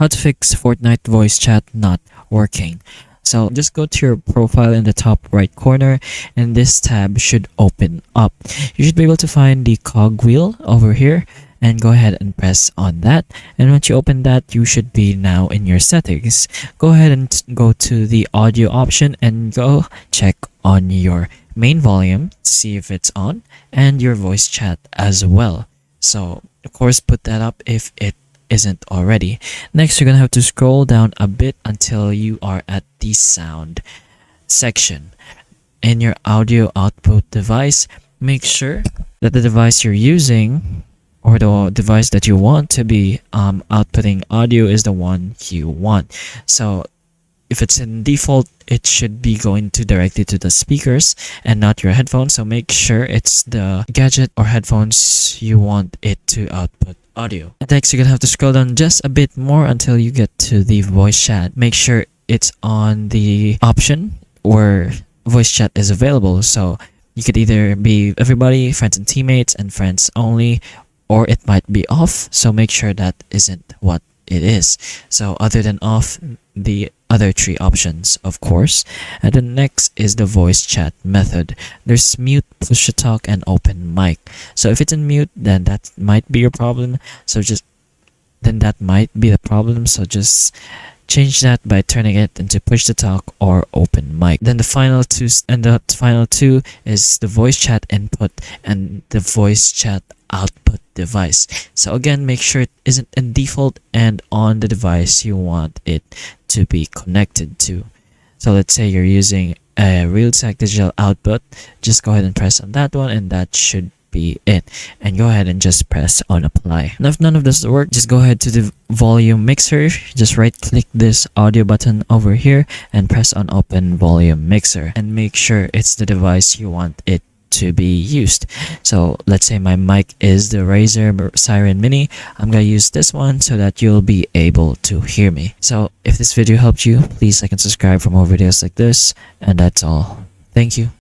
how to fix Fortnite voice chat not working. So just go to your profile in the top right corner and this tab should open up. You should be able to find the cogwheel over here and go ahead and press on that. And once you open that, you should be now in your settings. Go ahead and go to the audio option and go check on your main volume to see if it's on and your voice chat as well. So of course put that up if it isn't already. Next, you're gonna have to scroll down a bit until you are at the sound section. In your audio output device, make sure that the device you're using or the device that you want to be outputting audio is the one you want. So if it's in default, it should be going to directly to the speakers and not your headphones. So make sure it's the gadget or headphones you want it to output audio. And next, you're gonna have to scroll down just a bit more until you get to the voice chat. Make sure it's on the option where voice chat is available. So you could either be everybody, friends and teammates, and friends only, or it might be off. So make sure that isn't what it is. So other than off, the other three options, of course. And the next is the voice chat method. There's mute, push to talk, and open mic. So if it's in mute, then that might be your problem. So just change that by turning it into push to talk or open mic. Then the final two is the voice chat input and the voice chat output device. So again, make sure it isn't in default and on the device you want it to be connected to. So let's say you're using a Realtek digital output, just go ahead and press on that one and that should be it, and go ahead and just press on apply. Now if none of this works, just go ahead to the volume mixer, just right click this audio button over here and press on open volume mixer and make sure it's the device you want it to be used. So let's say my mic is the Razer Siren Mini. I'm gonna use this one so that you'll be able to hear me. So if this video helped you, please like and subscribe for more videos like this, and that's all. Thank you.